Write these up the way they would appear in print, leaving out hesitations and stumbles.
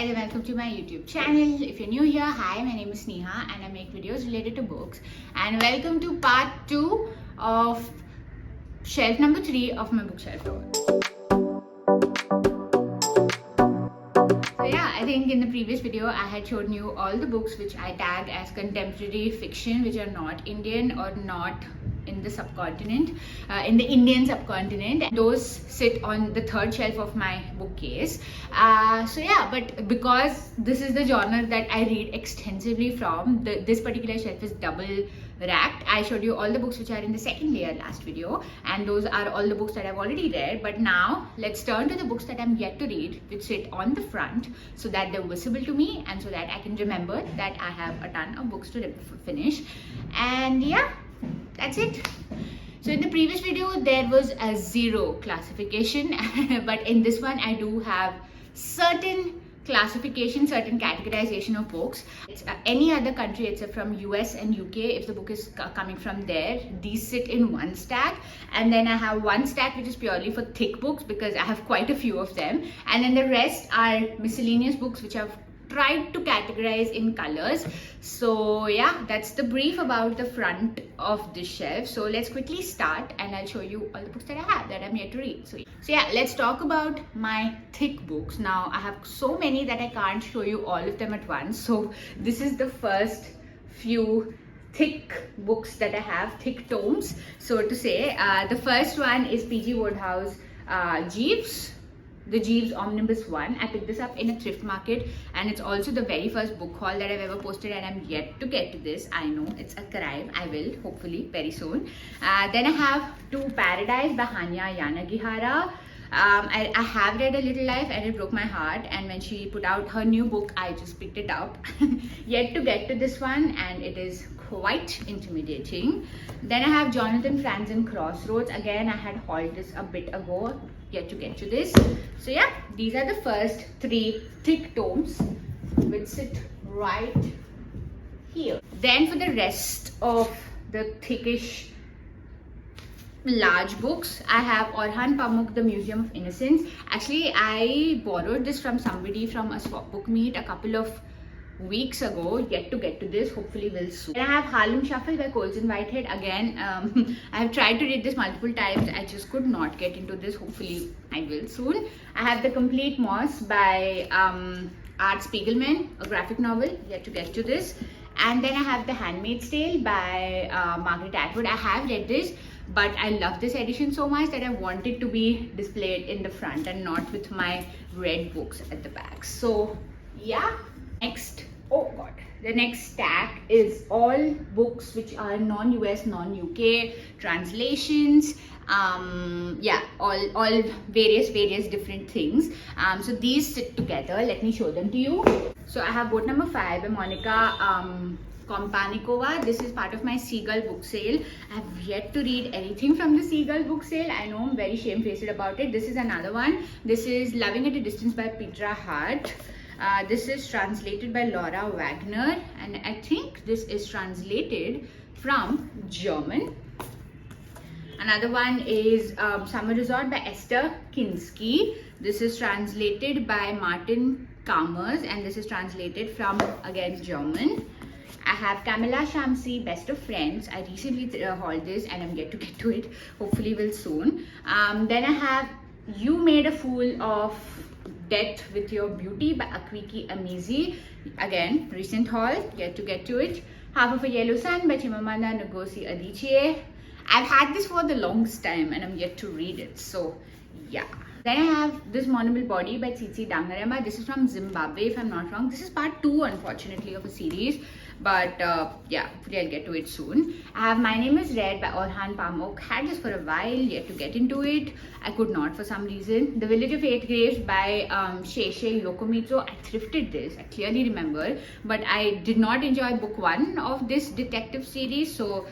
guys and welcome to my YouTube channel. If you're new here, hi, my name is Neha and I make videos related to books. And welcome to part 2 of shelf number 3 of my bookshelf tour. So yeah, I think in the previous video I had shown you all the books which I tag as contemporary fiction, which are not Indian or not in the subcontinent, in the Indian subcontinent. Those sit on the third shelf of my bookcase. So yeah, but because this is the genre that I read extensively from, this particular shelf is double racked. I showed you all the books which are in the second layer last video, and those are all the books that I've already read. But now let's turn to the books that I'm yet to read, which sit on the front so that they're visible to me and so that I can remember that I have a ton of books to finish. And yeah, that's it. So in the previous video there was a 0 classification but in this one I do have certain classification, certain categorization of books. It's any other country except from US and UK. If the book is coming from there, these sit in one stack, and then I have one stack which is purely for thick books because I have quite a few of them, and then the rest are miscellaneous books which I've tried to categorize in colors. So yeah, that's the brief about the front of this shelf. So let's quickly start and I'll show you all the books that I have that I'm yet to read. So yeah, let's talk about my thick books. Now I have so many that I can't show you all of them at once. So this is the first few thick books that I have, thick tomes, so to say. The first one is P.G. Wodehouse Jeeves. The Jeeves Omnibus 1. I picked this up in a thrift market, and it's also the very first book haul that I've ever posted, and I'm yet to get to this. I know it's a crime. I will, hopefully, very soon. Then I have To Paradise by Hanya Yanagihara. I have read A Little Life and it broke my heart, and when she put out her new book, I just picked it up. Yet to get to this one, and it is quite intimidating. Then I have Jonathan Franzen Crossroads. Again, I had hauled this a bit ago. Yet to get to this. So yeah, these are the first 3 thick tomes which sit right here. Then for the rest of the thickish large books, I have Orhan Pamuk, The Museum of Innocence. Actually, I borrowed this from somebody from a swap book meet a couple of weeks ago. Yet to get to this, hopefully will soon. Then I have Harlem Shuffle by Colson Whitehead. Again, I have tried to read this multiple times. I just could not get into this. Hopefully I will soon. I have The Complete Moss by Art Spiegelman, a graphic novel. Yet to get to this. And then I have The Handmaid's Tale by Margaret Atwood. I have read this, but I love this edition so much that I want it to be displayed in the front and not with my red books at the back. So yeah. Next, oh god, the next stack is all books which are non-US, non-UK translations. Yeah, all various different things. So these sit together. Let me show them to you. So I have boat number 5 by Monica Kompanikova. This is part of my Seagull book sale. I have yet to read anything from the Seagull book sale. I know I'm very shamefaced about it. This is another one. This is Loving at a Distance by Petra Hart. This is translated by Laura Wagner, and I think this is translated from German. Another one is Summer Resort by Esther Kinsky. This is translated by Martin Kamers, and this is translated from, again, German. I have Kamila Shamsi, Best of Friends. I recently hauled this and I'm yet to get to it. Hopefully will soon. Then I have You Made a Fool of Death with Your Beauty by Akwiki Amizi. Again, recent haul, yet to get to it. Half of a Yellow Sun by Chimamanda Ngozi Adichie. I've had this for the longest time and I'm yet to read it. So yeah. Then I have This Monumental Body by Tsitsi Dangarema. This is from Zimbabwe, if I'm not wrong. This is part 2, unfortunately, of a series. But yeah, hopefully I'll get to it soon. I have My Name is Red by Orhan Pamuk. Had this for a while, yet to get into it. I could not for some reason. The Village of 8 Graves by Sheishe Yokomitsu. I thrifted this, I clearly remember. But I did not enjoy book 1 of this detective series. So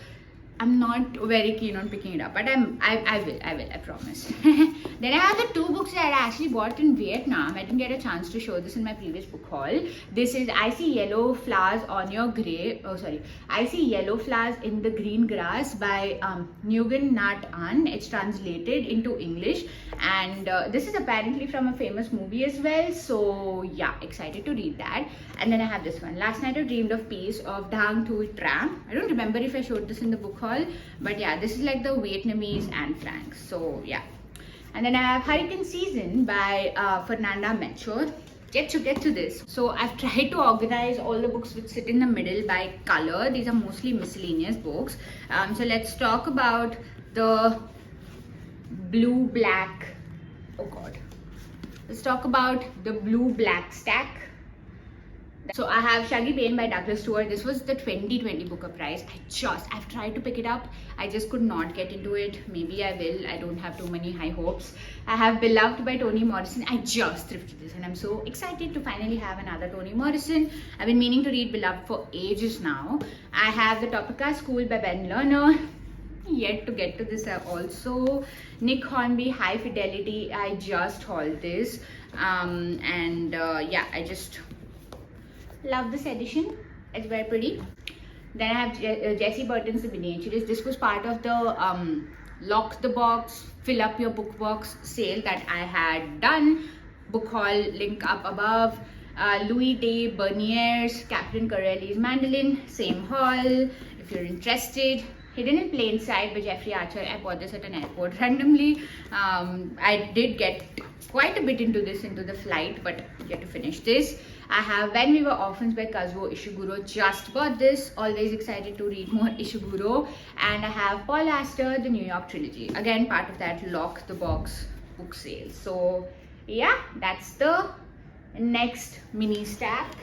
I'm not very keen on picking it up, but I will, I promise. Then I have the two books that I actually bought in Vietnam. I didn't get a chance to show this in my previous book haul. This is I See Yellow Flowers on Your Grey, I See Yellow Flowers in the Green Grass by Nguyen Nhat An. It's translated into English, and this is apparently from a famous movie as well, so yeah, excited to read that. And then I have this one, Last Night I Dreamed of Peace of Dang Thu Tram. I don't remember if I showed this in the book haul, but yeah, this is like the Vietnamese Anne Frank, so yeah. And then I have Hurricane Season by Fernanda Melchor. Get to this. So I've tried to organize all the books which sit in the middle by color. These are mostly miscellaneous books. So let's talk about the blue-black, oh god. Let's talk about the blue-black stack. So I have Shaggy Bane by Douglas Stewart. This was the 2020 Booker prize. I've tried to pick it up. I just could not get into it. Maybe I will. I don't have too many high hopes. I have Beloved by Toni Morrison. I just thrifted this and I'm so excited to finally have another Toni Morrison. I've been meaning to read Beloved for ages now. I have The Topeka School by Ben Lerner. Yet to get to this also. Nick Hornby, High Fidelity. I just hauled this. Yeah, I just love this edition. It's very pretty. Then I have Jessie Burton's The Miniaturist. This was part of the Lock the Box, Fill Up Your Book Box sale that I had done. Book haul link up above. Louis de Bernier's Captain Corelli's Mandolin, same haul if you're interested. Hidden in Plain Sight by Jeffrey Archer. I bought this at an airport randomly. I did get quite a bit into the flight, but yet to finish this. I have When We Were Orphans by Kazuo Ishiguro. Just bought this. Always excited to read more Ishiguro. And I have Paul Auster, The New York Trilogy. Again, part of that Lock the Box book sale. So yeah, that's the next mini stack.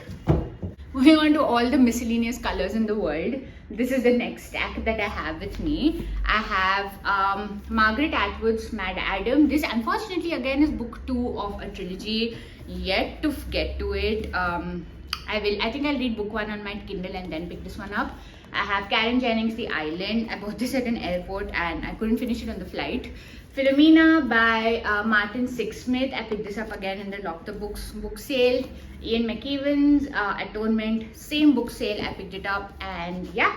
Moving on to all the miscellaneous colors in the world. This is the next stack that I have with me. I have Margaret Atwood's Mad Adam. This unfortunately again is book 2 of a trilogy. Yet to get to it. I think I'll read book 1 on my Kindle and then pick this one up. I have Karen Jennings' The Island. I bought this at an airport and I couldn't finish it on the flight. Philomena by Martin Sixsmith. I picked this up again in the Lock the Books book sale. Ian McEwan's Atonement, same book sale. I picked it up, and yeah,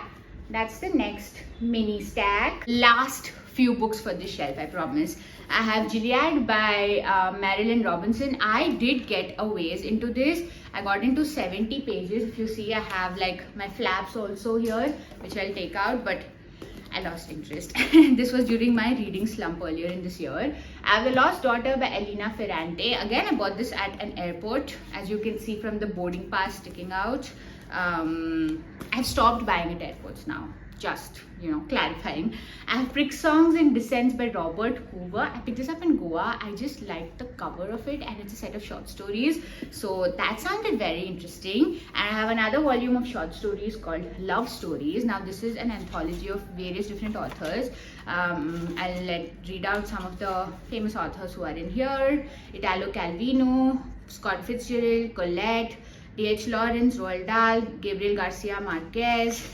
that's the next mini stack. Last few books for this shelf, I promise. I have Gilead by Marilyn Robinson. I did get a ways into this. I got into 70 pages. If you see, I have like my flaps also here, which I'll take out, but I lost interest. This was during my reading slump earlier in this year. I have The Lost Daughter by Elena Ferrante. Again, I bought this at an airport, as you can see from the boarding pass sticking out. I've stopped buying at airports now. Just, clarifying. I have Prick Songs and Descents by Robert Hoover. I picked this up in Goa. I just liked the cover of it, and it's a set of short stories. So that sounded very interesting. And I have another volume of short stories called Love Stories. Now this is an anthology of various different authors. I'll read out some of the famous authors who are in here. Italo Calvino, Scott Fitzgerald, Colette, D.H. Lawrence, Roald Dahl, Gabriel Garcia Marquez,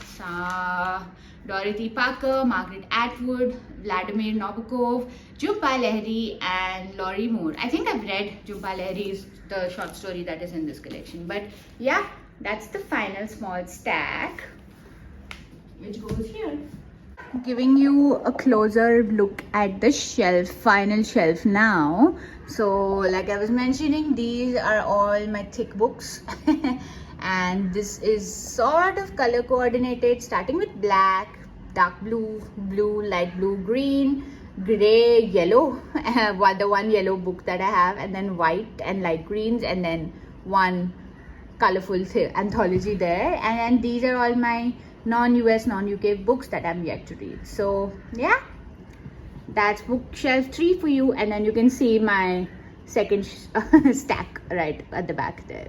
Dorothy Parker, Margaret Atwood, Vladimir Nabokov, Jhumpa Lahiri, and Laurie Moore. I think I've read Jhumpa Lahiri's the short story that is in this collection. But yeah, that's the final small stack, which goes here. Giving you a closer look at the final shelf now. So like I was mentioning, these are all my thick books. And this is sort of color coordinated, starting with black, dark blue, blue, light blue, green, gray, yellow, the one yellow book that I have, and then white and light greens, and then one colorful anthology there. And these are all my non-US, non-UK books that I'm yet to read. So yeah, that's bookshelf 3 for you, and then you can see my second stack right at the back there.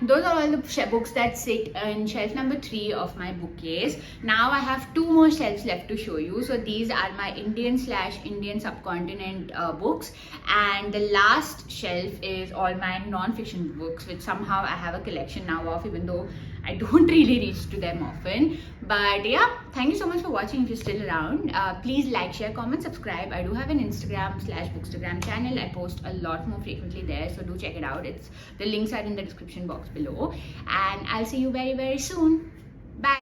Those are all the books that sit in shelf number 3 of my bookcase. Now I have 2 more shelves left to show you. So these are my Indian/Indian subcontinent books, and the last shelf is all my non-fiction books, which somehow I have a collection now of, even though I don't really reach to them often. But yeah, thank you so much for watching. If you're still around, please like, share, comment, subscribe. I do have an Instagram/Bookstagram channel. I post a lot more frequently there, so do check it out. The links are in the description box below, and I'll see you very, very soon.